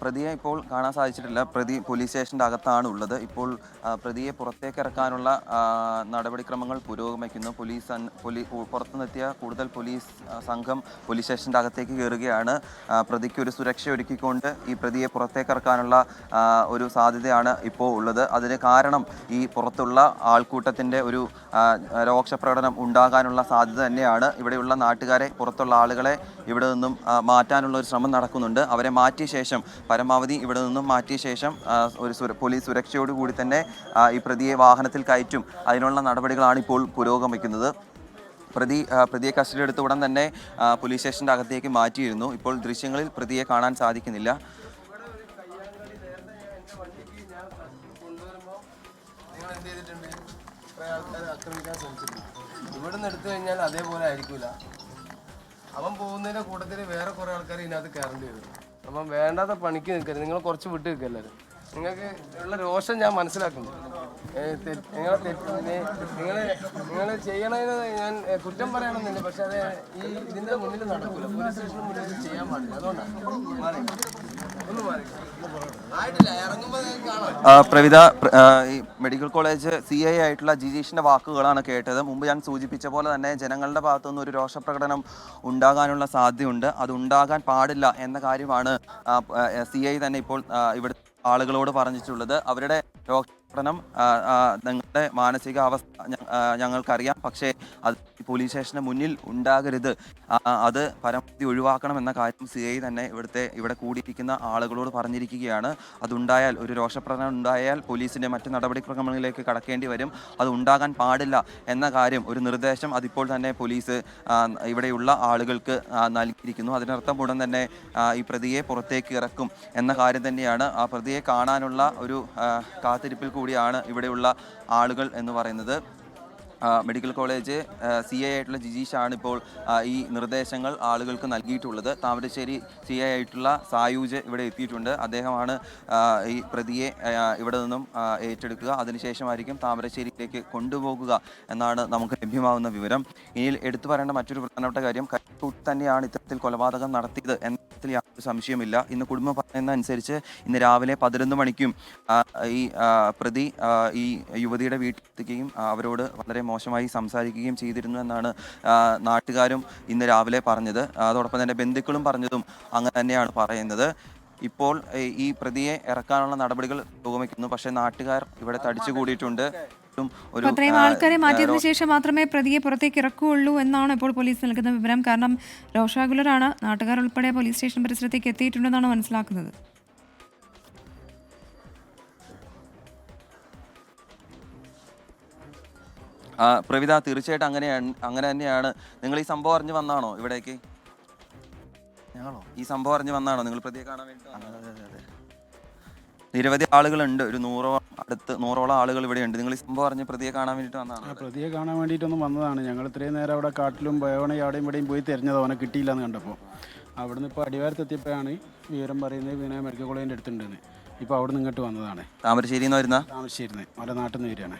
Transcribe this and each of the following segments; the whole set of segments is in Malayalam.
പ്രതിയെ ഇപ്പോൾ കാണാൻ സാധിച്ചിട്ടില്ല. പ്രതി പോലീസ് സ്റ്റേഷൻ്റെ അകത്താണ് ഉള്ളത്. ഇപ്പോൾ പ്രതിയെ പുറത്തേക്ക് ഇറക്കാനുള്ള നടപടിക്രമങ്ങൾ പുരോഗമിക്കുന്നു. പുറത്തുനിന്നെത്തിയ കൂടുതൽ പോലീസ് സംഘം പോലീസ് സ്റ്റേഷൻ്റെ അകത്തേക്ക് കയറുകയാണ്. പ്രതിക്ക് ഒരു സുരക്ഷ ഒരുക്കിക്കൊണ്ട് ഈ പ്രതിയെ പുറത്തേക്ക് ഇറക്കാനുള്ള ഒരു സാധ്യതയാണ് ഇപ്പോൾ ഉള്ളത്. അതിന് കാരണം ഈ പുറത്തുള്ള ആൾക്കൂട്ടത്തിൻ്റെ ഒരു രോക്ഷപ്രകടനം ഉണ്ടാകാനുള്ള സാധ്യത തന്നെയാണ്. ഇവിടെയുള്ള നാട്ടുകാരെ, പുറത്തുള്ള ആളുകളെ ഇവിടെ നിന്നും മാറ്റാനുള്ള ഒരു ശ്രമം നടക്കുന്നുണ്ട്. അവരെ മാറ്റിയ ശേഷം പരമാവധി ഇവിടെ നിന്നും മാറ്റിയ ശേഷം പോലീസ് സുരക്ഷയോടുകൂടി തന്നെ ഈ പ്രതിയെ വാഹനത്തിൽ കയറ്റും. അതിനുള്ള നടപടികളാണ് ഇപ്പോൾ പുരോഗമിക്കുന്നത്. പ്രതിയെ കസ്റ്റഡി എടുത്ത ഉടൻ തന്നെ പോലീസ് സ്റ്റേഷൻ്റെ അകത്തേക്ക് മാറ്റിയിരുന്നു. ഇപ്പോൾ ദൃശ്യങ്ങളിൽ പ്രതിയെ കാണാൻ സാധിക്കുന്നില്ല. ഇവിടുന്ന് എടുത്തു കഴിഞ്ഞാൽ അതേപോലെ ആയിരിക്കില്ല. അവൻ പോകുന്നതിൻ്റെ കൂട്ടത്തിൽ വേറെ കുറേ ആൾക്കാർ ഇതിനകത്ത് കയറേണ്ടി വരും. അപ്പം വേണ്ടാത്ത പണിക്ക് നിൽക്കരുത്. നിങ്ങൾ കുറച്ച് വിട്ട് നിൽക്കല്ലാരും. നിങ്ങൾക്ക് ഉള്ള രോഷം ഞാൻ മനസ്സിലാക്കുന്നു. നിങ്ങൾ ചെയ്യണതിന് ഞാൻ കുറ്റം പറയണമെന്നില്ല, പക്ഷെ അത് ഇതിൻ്റെ മുന്നിൽ നടക്കില്ല. പോലീസ് സ്റ്റേഷന് മുന്നിൽ ചെയ്യാൻ പാടില്ല. അതുകൊണ്ടാണ് ഒന്ന് മാറി പ്രവിത, ഈ മെഡിക്കൽ കോളേജ് CI ആയിട്ടുള്ള ജിജീഷിന്റെ വാക്കുകളാണ് കേട്ടത്. മുമ്പ് ഞാൻ സൂചിപ്പിച്ച പോലെ തന്നെ ജനങ്ങളുടെ ഭാഗത്തുനിന്ന് ഒരു രോഷപ്രകടനം ഉണ്ടാകാനുള്ള സാധ്യതയുണ്ട്. അത് ഉണ്ടാകാൻ പാടില്ല എന്ന കാര്യമാണ് CI തന്നെ ഇപ്പോൾ ഇവിടെ ആളുകളോട് പറഞ്ഞിട്ടുള്ളത്. അവരുടെ രോഷപ്രകടനം, നിങ്ങളുടെ മാനസികാവസ്ഥ ഞങ്ങൾക്കറിയാം, പക്ഷേ അത് പോലീസ് സ്റ്റേഷന് മുന്നിൽ ഉണ്ടാകരുത്, അത് പരമാവധി ഒഴിവാക്കണം എന്ന കാര്യം CI തന്നെ ഇവിടെ കൂടിയിരിക്കുന്ന ആളുകളോട് പറഞ്ഞിരിക്കുകയാണ്. അതുണ്ടായാൽ, ഒരു രോഷപ്രകടനം ഉണ്ടായാൽ പോലീസിൻ്റെ മറ്റ് നടപടിക്രമങ്ങളിലേക്ക് കടക്കേണ്ടി വരും. അത് ഉണ്ടാകാൻ പാടില്ല എന്ന കാര്യം, ഒരു നിർദ്ദേശം അതിപ്പോൾ തന്നെ പോലീസ് ഇവിടെയുള്ള ആളുകൾക്ക് നൽകിയിരിക്കുന്നു. അതിനർത്ഥം ഉടൻ തന്നെ ഈ പ്രതിയെ പുറത്തേക്ക് ഇറക്കും എന്ന കാര്യം തന്നെയാണ്. ആ പ്രതിയെ കാണാനുള്ള ഒരു കാത്തിരിപ്പിൽ കൂടിയാണ് ഇവിടെയുള്ള ആളുകൾ എന്ന് പറയുന്നത്. മെഡിക്കൽ കോളേജ് CI ആയിട്ടുള്ള ജിജീഷാണ് ഇപ്പോൾ ഈ നിർദ്ദേശങ്ങൾ ആളുകൾക്ക് നൽകിയിട്ടുള്ളത്. താമരശ്ശേരി CI ആയിട്ടുള്ള സായൂജ് ഇവിടെ എത്തിയിട്ടുണ്ട്. അദ്ദേഹമാണ് ഈ പ്രതിയെ ഇവിടെ നിന്നും ഏറ്റെടുക്കുക. അതിനുശേഷമായിരിക്കും താമരശ്ശേരിയിലേക്ക് കൊണ്ടുപോകുക എന്നാണ് നമുക്ക് ലഭ്യമാകുന്ന വിവരം. ഇനി എടുത്തു പറയേണ്ട മറ്റൊരു പ്രധാനപ്പെട്ട കാര്യം, കൈക്കൂട്ടി തന്നെയാണ് ഇത്തരത്തിൽ കൊലപാതകം നടത്തിയത് എന്നതിൽ യാതൊരു സംശയമില്ല. ഇന്ന് കുടുംബം പറയുന്ന അനുസരിച്ച് ഇന്ന് രാവിലെ 11 മണിക്കും ഈ പ്രതി ഈ യുവതിയുടെ വീട്ടിലെത്തുകയും അവരോട് വളരെ മോശമായി സംസാരിക്കുകയും ചെയ്തിരുന്നു എന്നാണ് നാട്ടുകാരും ഇന്ന് രാവിലെ പറഞ്ഞത്. അതോടൊപ്പം തന്നെ ബന്ധുക്കളും പറഞ്ഞതും അങ്ങനെ തന്നെയാണ് പറയുന്നത്. ഇപ്പോൾ ഈ പ്രതിയെ ഇറക്കാനുള്ള നടപടികൾ പുരോഗമിക്കുന്നു. പക്ഷേ നാട്ടുകാർ ഇവിടെ തടിച്ചുകൂടിയിട്ടുണ്ട്. അത്രയും ആൾക്കാരെ മാറ്റിയതിനു ശേഷം മാത്രമേ പ്രതിയെ പുറത്തേക്ക് ഇറക്കുകയുള്ളൂ എന്നാണ് ഇപ്പോൾ പോലീസ് നൽകുന്ന വിവരം. കാരണം രോഷാകുലരാണ് നാട്ടുകാർ ഉൾപ്പെടെ പോലീസ് സ്റ്റേഷൻ പരിസരത്തേക്ക് എത്തിയിട്ടുണ്ടെന്നാണ് മനസ്സിലാക്കുന്നത്. പ്രവിത, തീർച്ചയായിട്ടും അങ്ങനെ തന്നെയാണ്. നിങ്ങൾ ഈ സംഭവം അറിഞ്ഞു വന്നാണോ ഇവിടേക്ക്? ഞങ്ങളോ ഈ സംഭവം അറിഞ്ഞു വന്നാണോ നിങ്ങൾ പ്രതിയെ കാണാൻ വേണ്ടി? നിരവധി ആളുകളുണ്ട്, ഒരു 100ഓളം ആളുകൾ ഇവിടെയുണ്ട്. നിങ്ങൾ ഈ സംഭവം അറിഞ്ഞ് പ്രതിയെ കാണാൻ വേണ്ടിയിട്ട് വന്നതാണ്? പ്രതിയെ കാണാൻ വേണ്ടിയിട്ടൊന്നും വന്നതാണ്. ഞങ്ങൾ ഇത്രയും നേരം അവിടെ കാട്ടിലും ബയോണയും അവിടെയും ഇവിടെയും പോയി തിരഞ്ഞത്, അവനെ കിട്ടിയില്ല എന്ന് കണ്ടപ്പോൾ. അവിടുന്ന് ഇപ്പോൾ അടിവാരത്തെത്തിയപ്പോഴാണ് വിവരം പറയുന്നത് പിന്നെ മെഡിക്കൽ കോളേജിൻ്റെ അടുത്തുണ്ടെന്ന്. ഇപ്പോൾ അവിടെ നിന്ന് ഇങ്ങോട്ട് വന്നതാണ്. താമരശ്ശേരിയിൽ നിന്ന് വരുന്ന? താമരശ്ശേരിന്ന്, അവരുടെ നാട്ടിൽ നിന്ന് വരികയാണ്.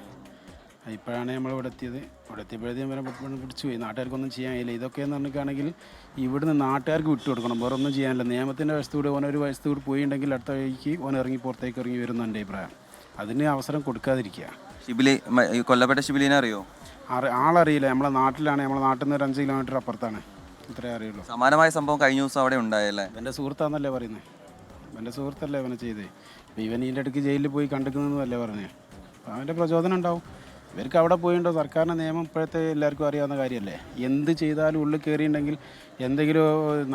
ഇപ്പോഴാണ് നമ്മൾ ഇവിടെ എത്തിയത്. ഇവിടെ എത്തിയപ്പോഴത്തേക്കും വരെ പിടിച്ചു പോയി. നാട്ടുകാർക്കൊന്നും ചെയ്യാൻ കഴിയില്ല. ഇതൊക്കെയെന്ന് പറഞ്ഞിട്ടാണെങ്കിൽ ഇവിടുന്ന് നാട്ടുകാർക്ക് വിട്ടു കൊടുക്കണം, വേറെ ഒന്നും ചെയ്യാനില്ല. നിയമത്തിൻ്റെ വശത്തൂടെ ഓനൊരു വശത്തൂടെ പോയിട്ടുണ്ടെങ്കിൽ അടുത്ത വഴിക്ക് ഓൻ പുറത്തേക്ക് ഇറങ്ങി വരുന്ന എൻ്റെ അഭിപ്രായം. അതിന് അവസരം കൊടുക്കാതിരിക്കുക. കൊല്ലപ്പെട്ട ഷിബിലിനെ അറിയോ? ആളറിയില്ല. നമ്മളെ നാട്ടിലാണ്, നമ്മളെ നാട്ടിൽ നിന്ന് ഒരു 5 കിലോമീറ്റർ അപ്പുറത്താണ്. ഇത്രേ അറിയുള്ളൂ. സമാനമായ സംഭവം കഴിഞ്ഞ ദിവസം അവിടെ ഉണ്ടായല്ലേ? എൻ്റെ സുഹൃത്താന്നല്ലേ പറയുന്നത്. എൻ്റെ സുഹൃത്തല്ലേ അവനെ ചെയ്തേ. ഇവൻ ഇതിൻ്റെ ഇടയ്ക്ക് ജയിലിൽ പോയി കണ്ടെക്കുന്നതെന്നല്ലേ പറഞ്ഞേ. അപ്പോൾ അവൻ്റെ പ്രചോദനം ഉണ്ടാവും. ഇവർക്ക് അവിടെ പോയിട്ടോ. സർക്കാരിൻ്റെ നിയമം ഇപ്പോഴത്തെ എല്ലാവർക്കും അറിയാവുന്ന കാര്യമല്ലേ. എന്ത് ചെയ്താലും ഉള്ളിൽ കയറിയിട്ടുണ്ടെങ്കിൽ എന്തെങ്കിലും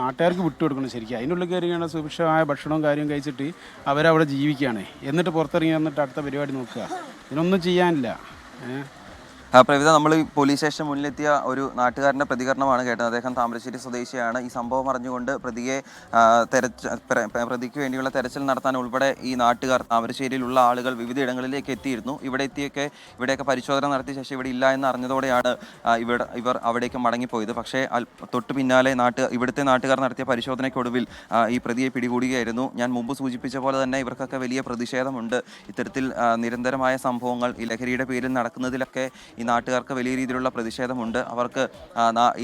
നാട്ടുകാർക്ക് വിട്ടുകൊടുക്കണം. ശരിക്കും അതിനുള്ളിൽ കയറിയാണ് സുഭിക്ഷമായ ഭക്ഷണവും കാര്യവും കഴിച്ചിട്ട് അവരവിടെ ജീവിക്കുകയാണ്. എന്നിട്ട് പുറത്തിറങ്ങി വന്നിട്ട് അടുത്ത പരിപാടി നോക്കുക. ഇതിനൊന്നും ചെയ്യാനില്ല. പ്രവിത, നമ്മൾ പോലീസ് സ്റ്റേഷൻ മുന്നിലെത്തിയ ഒരു നാട്ടുകാരൻ്റെ പ്രതികരണമാണ് കേട്ടത്. അദ്ദേഹം താമരശ്ശേരി സ്വദേശിയാണ്. ഈ സംഭവം അറിഞ്ഞുകൊണ്ട് പ്രതിക്ക് വേണ്ടിയുള്ള തെരച്ചിൽ നടത്താൻ ഉൾപ്പെടെ ഈ നാട്ടുകാർ, താമരശ്ശേരിയിലുള്ള ആളുകൾ വിവിധ ഇടങ്ങളിലേക്ക് എത്തിയിരുന്നു. ഇവിടെയൊക്കെ പരിശോധന നടത്തിയ ശേഷം ഇവിടെ ഇല്ല എന്ന് അറിഞ്ഞതോടെയാണ് ഇവർ അവിടേക്ക് മടങ്ങിപ്പോയത്. പക്ഷേ തൊട്ടു പിന്നാലെ ഇവിടുത്തെ നാട്ടുകാർ നടത്തിയ പരിശോധനയ്ക്കൊടുവിൽ ഈ പ്രതിയെ പിടികൂടുകയായിരുന്നു. ഞാൻ മുമ്പ് സൂചിപ്പിച്ച പോലെ തന്നെ ഇവർക്കൊക്കെ വലിയ പ്രതിഷേധമുണ്ട്. ഇത്തരത്തിൽ നിരന്തരമായ സംഭവങ്ങൾ ഈ ലഹരിയുടെ പേരിൽ നടക്കുന്നതിലൊക്കെ ഈ നാട്ടുകാർക്ക് വലിയ രീതിയിലുള്ള പ്രതിഷേധമുണ്ട്. അവർക്ക്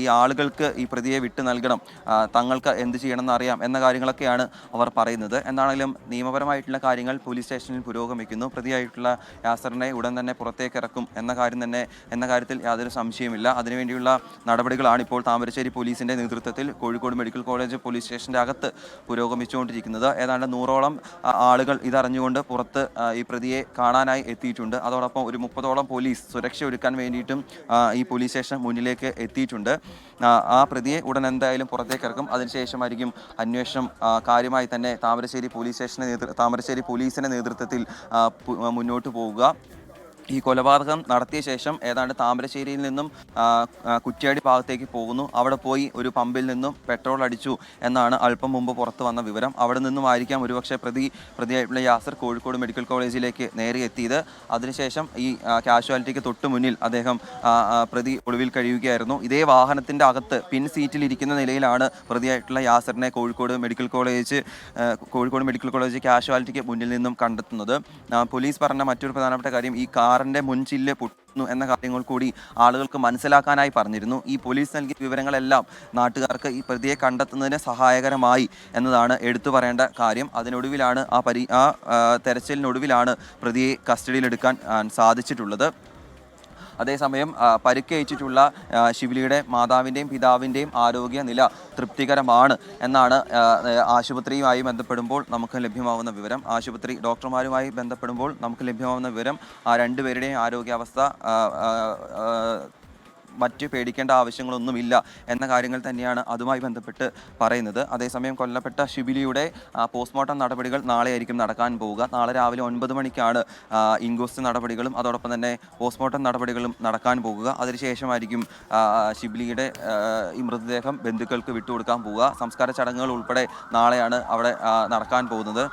ഈ ആളുകൾക്ക് ഈ പ്രതിയെ വിട്ടു നൽകണം, തങ്ങൾക്ക് എന്ത് ചെയ്യണമെന്ന് അറിയാം എന്ന കാര്യങ്ങളൊക്കെയാണ് അവർ പറയുന്നത്. എന്താണെങ്കിലും നിയമപരമായിട്ടുള്ള കാര്യങ്ങൾ പോലീസ് സ്റ്റേഷനിൽ പുരോഗമിക്കുന്നു. പ്രതിയായിട്ടുള്ള യാസറിനെ ഉടൻ തന്നെ പുറത്തേക്ക് ഇറക്കും എന്ന കാര്യത്തിൽ യാതൊരു സംശയമില്ല. അതിനുവേണ്ടിയുള്ള നടപടികളാണ് ഇപ്പോൾ താമരശ്ശേരി പോലീസിന്റെ നേതൃത്വത്തിൽ കോഴിക്കോട് മെഡിക്കൽ കോളേജ് പോലീസ് സ്റ്റേഷന്റെ അകത്ത് പുരോഗമിച്ചുകൊണ്ടിരിക്കുന്നത്. ഏതാണ്ട് 100ഓളം ആളുകൾ ഇതറിഞ്ഞുകൊണ്ട് പുറത്ത് ഈ പ്രതിയെ കാണാനായി എത്തിയിട്ടുണ്ട്. അതോടൊപ്പം ഒരു 30ഓളം പോലീസ് സുരക്ഷ ഒരുക്കാൻ വേണ്ടിയിട്ടും ഈ പോലീസ് സ്റ്റേഷൻ മുന്നിലേക്ക് എത്തിയിട്ടുണ്ട്. ആ പ്രതിയെ ഉടൻ എന്തായാലും പുറത്തേക്ക് ഇറക്കും. അതിനുശേഷമായിരിക്കും അന്വേഷണം കാര്യമായി തന്നെ താമരശ്ശേരി പോലീസിന്റെ നേതൃത്വത്തിൽ മുന്നോട്ട് പോവുക. ഈ കൊലപാതകം നടത്തിയ ശേഷം ഏതാണ്ട് താമരശ്ശേരിയിൽ നിന്നും കുറ്റ്യാടി ഭാഗത്തേക്ക് പോകുന്നു. അവിടെ പോയി ഒരു പമ്പിൽ നിന്നും പെട്രോൾ അടിച്ചു എന്നാണ് അല്പം മുമ്പ് പുറത്തു വന്ന വിവരം. അവിടെ നിന്നുമായിരിക്കാം ഒരുപക്ഷെ പ്രതിയായിട്ടുള്ള യാസർ കോഴിക്കോട് മെഡിക്കൽ കോളേജിലേക്ക് നേരെ എത്തിയത്. അതിനുശേഷം ഈ കാഷ്വാലിറ്റിക്ക് തൊട്ട് മുന്നിൽ അദ്ദേഹം പ്രതി ഒളിവിൽ കഴിയുകയായിരുന്നു. ഇതേ വാഹനത്തിൻ്റെ അകത്ത് പിൻ സീറ്റിൽ ഇരിക്കുന്ന നിലയിലാണ് പ്രതിയായിട്ടുള്ള യാസറിനെ കോഴിക്കോട് മെഡിക്കൽ കോളേജ് കാഷ്വാലിറ്റിക്ക് മുന്നിൽ നിന്നും കണ്ടെത്തുന്നത്. പോലീസ് പറഞ്ഞ മറ്റൊരു പ്രധാനപ്പെട്ട കാര്യം, ഈ കാറിൻ്റെ മുൻചില്ല് പൊട്ടുന്നു എന്ന കാര്യങ്ങൾ കൂടി ആളുകൾക്ക് മനസ്സിലാക്കാനായി പറഞ്ഞിരുന്നു. ഈ പോലീസ് നൽകിയ വിവരങ്ങളെല്ലാം നാട്ടുകാർക്ക് ഈ പ്രതിയെ കണ്ടെത്തുന്നതിന് സഹായകരമായി എന്നതാണ് എടുത്തു പറയേണ്ട കാര്യം. അതിനൊടുവിലാണ് തെരച്ചിലിനൊടുവിലാണ് പ്രതിയെ കസ്റ്റഡിയിലെടുക്കാൻ സാധിച്ചിട്ടുള്ളത്. അതേസമയം പരിക്കേറ്റിട്ടുള്ള ശിവലിയുടെ മാതാവിൻ്റെയും പിതാവിൻ്റെയും ആരോഗ്യനില തൃപ്തികരമാണ് എന്നാണ് ആശുപത്രിയുമായി ബന്ധപ്പെടുമ്പോൾ നമുക്ക് ലഭ്യമാവുന്ന വിവരം. ആശുപത്രി ഡോക്ടർമാരുമായി ബന്ധപ്പെടുമ്പോൾ നമുക്ക് ലഭ്യമാവുന്ന വിവരം രണ്ടുപേരുടെയും ആരോഗ്യാവസ്ഥ മറ്റ് പേടിക്കേണ്ട ആവശ്യങ്ങളൊന്നുമില്ല എന്ന കാര്യങ്ങൾ തന്നെയാണ് അതുമായി ബന്ധപ്പെട്ട് പറയുന്നത്. അതേസമയം കൊല്ലപ്പെട്ട ഷിബിലിയുടെ പോസ്റ്റ്മോർട്ടം നടപടികൾ നാളെയായിരിക്കും നടക്കാൻ പോവുക. നാളെ രാവിലെ 9 മണിക്കാണ് ഇൻക്വസ്റ്റ് നടപടികളും അതോടൊപ്പം തന്നെ പോസ്റ്റ്മോർട്ടം നടപടികളും നടക്കാൻ പോകുക. അതിനുശേഷമായിരിക്കും ഷിബിലിയുടെ ഈ മൃതദേഹം ബന്ധുക്കൾക്ക് വിട്ടുകൊടുക്കാൻ പോവുക. സംസ്കാര ചടങ്ങുകൾ ഉൾപ്പെടെ നാളെയാണ് അവിടെ നടക്കാൻ പോകുന്നത്.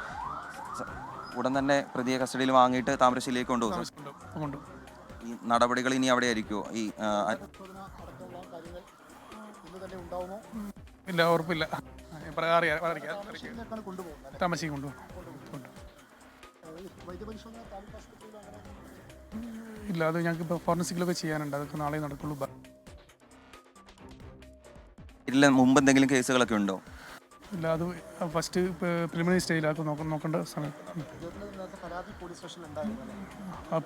ഉടൻ തന്നെ പ്രതിയെ കസ്റ്റഡിയിൽ വാങ്ങിയിട്ട് താമരശ്ശേരിയിലേക്ക് കൊണ്ടുപോകും. ഈ നടപടികൾ ഇനി അവിടെ ആയിരിക്കുമോ? ഇല്ല, ഉറപ്പില്ല. താമസിക്കും കൊണ്ടുപോകും. ഇല്ല, അത് ഞങ്ങൾക്ക് ഇപ്പോൾ ഫോറൻസിക്കിലൊക്കെ ചെയ്യാനുണ്ട്. അതൊക്കെ നാളെ നടക്കുള്ളൂ. ഇല്ല, മുമ്പ് എന്തെങ്കിലും കേസുകളൊക്കെ ഉണ്ടോ? ഇല്ല, അത് ഫസ്റ്റ് പ്രിലിമിനറി സ്റ്റേജിലാക്കും നോക്കേണ്ട സമയം.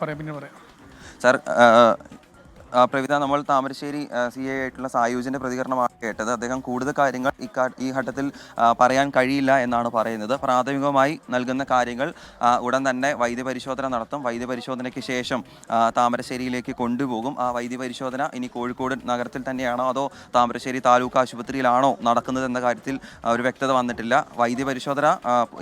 പറയാം, പിന്നെ പറയാം. സാർ, പ്രവിത, നമ്മൾ താമരശ്ശേരി CI ആയിട്ടുള്ള സായൂജിൻ്റെ പ്രതികരണമാണ് കേട്ടത്. അദ്ദേഹം കൂടുതൽ കാര്യങ്ങൾ ഈ ഘട്ടത്തിൽ പറയാൻ കഴിയില്ല എന്നാണ് പറയുന്നത്. പ്രാഥമികമായി നൽകുന്ന കാര്യങ്ങൾ ഉടൻ തന്നെ വൈദ്യപരിശോധന നടത്തും. വൈദ്യപരിശോധനയ്ക്ക് ശേഷം താമരശ്ശേരിയിലേക്ക് കൊണ്ടുപോകും. ആ വൈദ്യപരിശോധന ഇനി കോഴിക്കോട് നഗരത്തിൽ തന്നെയാണോ അതോ താമരശ്ശേരി താലൂക്ക് ആശുപത്രിയിലാണോ നടക്കുന്നത് എന്ന കാര്യത്തിൽ ഒരു വ്യക്തത വന്നിട്ടില്ല. വൈദ്യപരിശോധന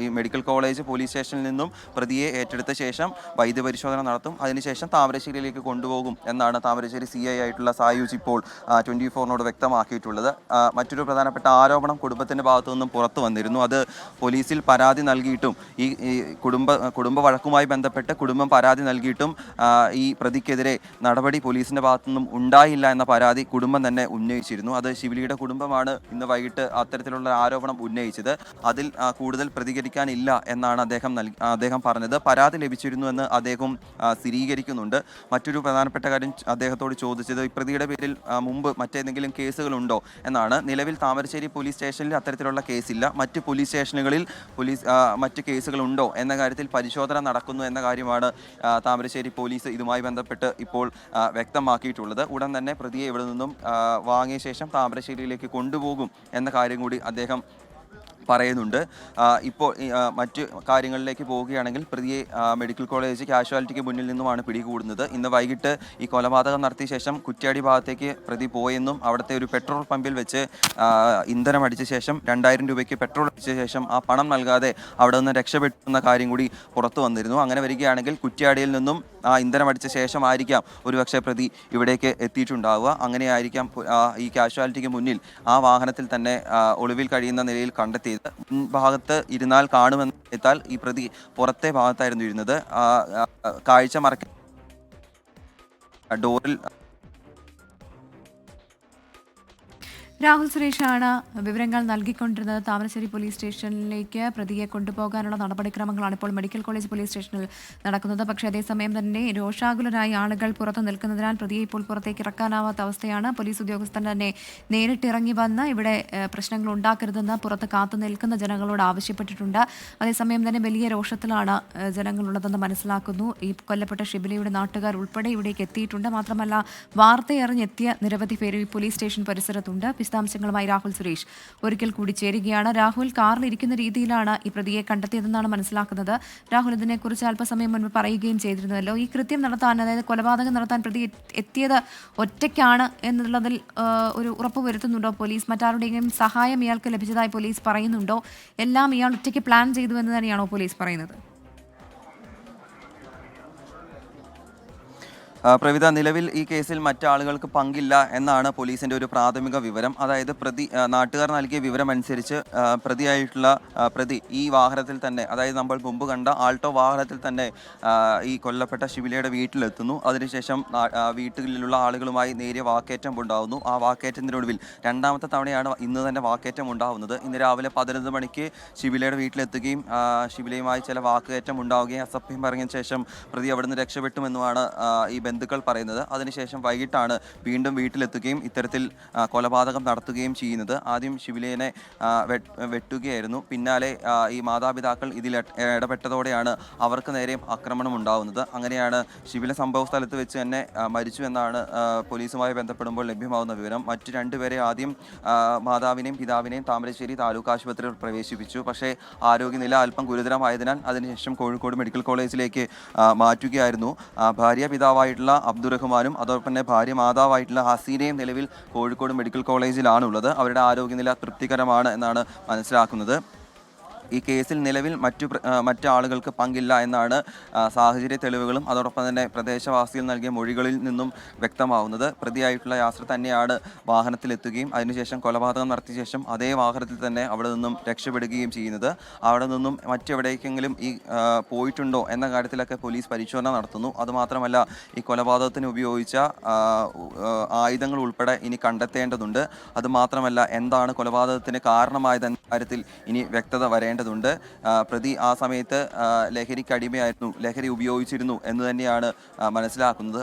ഈ മെഡിക്കൽ കോളേജ് പോലീസ് സ്റ്റേഷനിൽ നിന്നും പ്രതിയെ ഏറ്റെടുത്ത ശേഷം വൈദ്യപരിശോധന നടത്തും. അതിനുശേഷം താമരശ്ശേരിയിലേക്ക് കൊണ്ടുപോകും എന്നാണ് താമരശ്ശേരി CI ആയിട്ടുള്ള സായൂജ് ഇപ്പോൾ 24-നോട് വ്യക്തമാക്കിയിട്ടുള്ളത്. മറ്റൊരു പ്രധാനപ്പെട്ട ആരോപണം കുടുംബത്തിൻ്റെ ഭാഗത്തു നിന്നും പുറത്തു വന്നിരുന്നു. അത് പോലീസിൽ പരാതി നൽകിയിട്ടും ഈ കുടുംബ വഴക്കുമായി ബന്ധപ്പെട്ട് കുടുംബം പരാതി നൽകിയിട്ടും ഈ പ്രതിക്കെതിരെ നടപടി പോലീസിൻ്റെ ഭാഗത്തു നിന്നും ഉണ്ടായില്ല എന്ന പരാതി കുടുംബം തന്നെ ഉന്നയിച്ചിരുന്നു. അത് ശിവലിയുടെ കുടുംബമാണ് ഇന്ന് വൈകിട്ട് അത്തരത്തിലുള്ള ആരോപണം ഉന്നയിച്ചത്. അതിൽ കൂടുതൽ പ്രതികരിക്കാനില്ല എന്നാണ് അദ്ദേഹം പറഞ്ഞത്. പരാതി ലഭിച്ചിരുന്നുവെന്ന് അദ്ദേഹം സ്ഥിരീകരിക്കുന്നുണ്ട്. മറ്റൊരു പ്രധാനപ്പെട്ട കാര്യം അദ്ദേഹത്തോട് ചോദിച്ചത് ഈ പ്രതിയുടെ പേരിൽ മുമ്പ് മറ്റേതെങ്കിലും കേസുകളുണ്ടോ എന്നാണ്. നിലവിൽ താമരശ്ശേരി പോലീസ് സ്റ്റേഷനിൽ അത്തരത്തിലുള്ള കേസില്ല. മറ്റ് പോലീസ് സ്റ്റേഷനുകളിൽ മറ്റ് കേസുകളുണ്ടോ എന്ന കാര്യത്തിൽ പരിശോധന നടക്കുന്നു എന്ന കാര്യമാണ് താമരശ്ശേരി പോലീസ് ഇതുമായി ബന്ധപ്പെട്ട് ഇപ്പോൾ വ്യക്തമാക്കിയിട്ടുള്ളത്. ഉടൻ തന്നെ പ്രതിയെ ഇവിടെ നിന്നും വാങ്ങിയ ശേഷം താമരശ്ശേരിയിലേക്ക് കൊണ്ടുപോകും എന്ന കാര്യം കൂടി അദ്ദേഹം പറയുന്നുണ്ട്. ഇപ്പോൾ മറ്റ് കാര്യങ്ങളിലേക്ക് പോവുകയാണെങ്കിൽ പ്രതിയെ മെഡിക്കൽ കോളേജ് കാഷ്വാലിറ്റിക്ക് മുന്നിൽ നിന്നുമാണ് പിടികൂടുന്നത്. ഇന്ന് വൈകിട്ട് ഈ കൊലപാതകം നടത്തിയ ശേഷം കുറ്റ്യാടി ഭാഗത്തേക്ക് പ്രതി പോയെന്നും അവിടുത്തെ ഒരു പെട്രോൾ പമ്പിൽ വെച്ച് ഇന്ധനം അടിച്ച ശേഷം 2000 രൂപയ്ക്ക് പെട്രോൾ അടിച്ച ശേഷം ആ പണം നൽകാതെ അവിടെ നിന്ന് രക്ഷപ്പെട്ടെന്ന കാര്യം കൂടി പുറത്തു വന്നിരുന്നു. അങ്ങനെ വരികയാണെങ്കിൽ കുറ്റ്യാടിയിൽ നിന്നും ആ ഇന്ധനം അടിച്ച ശേഷമായിരിക്കാം ഒരുപക്ഷെ പ്രതി ഇവിടേക്ക് എത്തിയിട്ടുണ്ടാവുക. അങ്ങനെയായിരിക്കാം ഈ കാഷ്വാലിറ്റിക്ക് മുന്നിൽ ആ വാഹനത്തിൽ തന്നെ ഒളിവിൽ കഴിയുന്ന നിലയിൽ കണ്ടെത്തിയത്. ഭാഗത്ത് ഇരുന്നാൽ കാണുമെന്ന് എത്താൽ ഈ പ്രതി പുറത്തെ ഭാഗത്തായിരുന്നു ഇരുന്നത്. കാഴ്ച മറയ്ക്കാൻ ഡോറിൽ രാഹുൽ സുരേഷാണ് വിവരങ്ങൾ നൽകിക്കൊണ്ടിരുന്നത്. താമരശ്ശേരി പോലീസ് സ്റ്റേഷനിലേക്ക് പ്രതിയെ കൊണ്ടുപോകാനുള്ള നടപടിക്രമങ്ങളാണ് ഇപ്പോൾ മെഡിക്കൽ കോളേജ് പോലീസ് സ്റ്റേഷനിൽ നടക്കുന്നത്. പക്ഷേ അതേസമയം തന്നെ രോഷാകുലരായ ആളുകൾ പുറത്തു നിൽക്കുന്നതിനാൽ പ്രതിയെ ഇപ്പോൾ പുറത്തേക്ക് ഇറക്കാനാവാത്ത അവസ്ഥയാണ്. പോലീസ് ഉദ്യോഗസ്ഥൻ തന്നെ നേരിട്ടിറങ്ങി വന്ന് ഇവിടെ പ്രശ്നങ്ങൾ ഉണ്ടാക്കരുതെന്ന് പുറത്ത് കാത്തു നിൽക്കുന്ന ജനങ്ങളോട് ആവശ്യപ്പെട്ടിട്ടുണ്ട്. അതേസമയം തന്നെ വലിയ രോഷത്തിലാണ് ജനങ്ങളുള്ളതെന്ന് മനസ്സിലാക്കുന്നു. ഈ കൊല്ലപ്പെട്ട ഷിബിലയുടെ നാട്ടുകാർ ഉൾപ്പെടെ ഇവിടേക്ക് എത്തിയിട്ടുണ്ട്. മാത്രമല്ല വാർത്തയറിഞ്ഞെത്തിയ നിരവധി പേര് ഈ പോലീസ് സ്റ്റേഷൻ പരിസരത്തുണ്ട്. വിശദാംശങ്ങളുമായി രാഹുൽ സുരേഷ് ഒരിക്കൽ കൂടി ചേരുകയാണ്. രാഹുൽ, കാറിലിരിക്കുന്ന രീതിയിലാണ് ഈ പ്രതിയെ കണ്ടെത്തിയതെന്നാണ് മനസ്സിലാക്കുന്നത്. രാഹുൽ, ഇതിനെക്കുറിച്ച് അല്പസമയം മുൻപ് പറയുകയും ചെയ്തിരുന്നല്ലോ. ഈ കൃത്യം നടത്താൻ, അതായത് കൊലപാതകം നടത്താൻ പ്രതി എത്തിയത് ഒറ്റയ്ക്കാണ് എന്നുള്ളതിൽ ഒരു ഉറപ്പ് വരുത്തുന്നുണ്ടോ പോലീസ്? മറ്റാരുടെയും സഹായം ഇയാൾക്ക് ലഭിച്ചതായി പോലീസ് പറയുന്നുണ്ടോ? എല്ലാം ഇയാൾ ഒറ്റയ്ക്ക് പ്ലാൻ ചെയ്തു എന്ന് തന്നെയാണോ പോലീസ് പറയുന്നത്? പ്രവിത, നിലവിൽ ഈ കേസിൽ മറ്റാളുകൾക്ക് പങ്കില്ല എന്നാണ് പോലീസിന്റെ ഒരു പ്രാഥമിക വിവരം. അതായത് നാട്ടുകാർ നൽകിയ വിവരം അനുസരിച്ച് പ്രതി ഈ വാഹനത്തിൽ തന്നെ, അതായത് നമ്മൾ മുമ്പ് കണ്ട ആൾട്ടോ വാഹനത്തിൽ തന്നെ ഈ കൊല്ലപ്പെട്ട ഷിബിലയുടെ വീട്ടിലെത്തുന്നു. അതിനുശേഷം വീട്ടിലുള്ള ആളുകളുമായി നേരിയ വാക്കേറ്റം ഉണ്ടാകുന്നു. ആ വാക്കേറ്റത്തിനൊടുവിൽ രണ്ടാമത്തെ തവണയാണ് ഇന്ന് തന്നെ വാക്കേറ്റം ഉണ്ടാകുന്നത്. ഇന്ന് രാവിലെ 11 മണിക്ക് ഷിബിലയുടെ വീട്ടിലെത്തുകയും ഷിബിലയുമായി ചില വാക്കേറ്റം ഉണ്ടാവുകയും അസഭ്യം പറഞ്ഞ ശേഷം പ്രതി അവിടുന്ന് രക്ഷപ്പെട്ടുമെന്നുമാണ് ഈ ബന്ധുക്കൾ പറയുന്നത്. അതിനുശേഷം വൈകിട്ടാണ് വീണ്ടും വീട്ടിലെത്തുകയും ഇത്തരത്തിൽ കൊലപാതകം നടത്തുകയും ചെയ്യുന്നത്. ആദ്യം ഷിബിലേനെ വെട്ടുകയായിരുന്നു. പിന്നാലെ ഈ മാതാപിതാക്കൾ ഇതിൽ ഇടപെട്ടതോടെയാണ് അവർക്ക് നേരെയും ആക്രമണം ഉണ്ടാകുന്നത്. അങ്ങനെയാണ് ഷിബില സംഭവ സ്ഥലത്ത് വെച്ച് തന്നെ മരിച്ചു എന്നാണ് പോലീസുമായി ബന്ധപ്പെടുമ്പോൾ ലഭ്യമാകുന്ന വിവരം. മറ്റു രണ്ടുപേരെ ആദ്യം മാതാവിനെയും പിതാവിനെയും താമരശ്ശേരി താലൂക്ക് ആശുപത്രിയിൽ പ്രവേശിപ്പിച്ചു. പക്ഷേ ആരോഗ്യനില അല്പം ഗുരുതരമായതിനാൽ അതിനുശേഷം കോഴിക്കോട് മെഡിക്കൽ കോളേജിലേക്ക് മാറ്റുകയായിരുന്നു. ഭാര്യ പിതാവായിട്ടുള്ള അബ്ദുറഹ്മാനും അതോടൊപ്പം തന്നെ ഭാര്യ മാതാവായിട്ടുള്ള ഹസീനയും നിലവിൽ കോഴിക്കോട് മെഡിക്കൽ കോളേജിലാണുള്ളത്. അവരുടെ ആരോഗ്യനില തൃപ്തികരമാണ് എന്നാണ് മനസ്സിലാക്കുന്നത്. ഈ കേസിൽ നിലവിൽ മറ്റു ആളുകൾക്ക് പങ്കില്ല എന്നാണ് സാഹചര്യ തെളിവുകളും അതോടൊപ്പം തന്നെ പ്രദേശവാസികൾ നൽകിയ മൊഴികളിൽ നിന്നും വ്യക്തമാവുന്നത്. പ്രതിയായിട്ടുള്ള യാസർ തന്നെയാണ് വാഹനത്തിലെത്തുകയും അതിനുശേഷം കൊലപാതകം നടത്തിയ ശേഷം അതേ വാഹനത്തിൽ തന്നെ അവിടെ നിന്നും രക്ഷപ്പെടുകയും ചെയ്യുന്നത്. അവിടെ നിന്നും മറ്റെവിടേക്കെങ്കിലും ഈ പോയിട്ടുണ്ടോ എന്ന കാര്യത്തിലൊക്കെ പോലീസ് പരിശോധന നടത്തുന്നു. അതുമാത്രമല്ല, ഈ കൊലപാതകത്തിന് ഉപയോഗിച്ച ആയുധങ്ങൾ ഉൾപ്പെടെ ഇനി കണ്ടെത്തേണ്ടതുണ്ട്. അതുമാത്രമല്ല, എന്താണ് കൊലപാതകത്തിന് കാരണമായതെന്ന കാര്യത്തിൽ ഇനി വ്യക്തത വരേണ്ടതുണ്ട്. പ്രതി ആ സമയത്ത് ലഹരിക്ക് അടിമയായിരുന്നു, ലഹരി ഉപയോഗിച്ചിരുന്നു എന്ന് തന്നെയാണ് മനസ്സിലാക്കുന്നത്.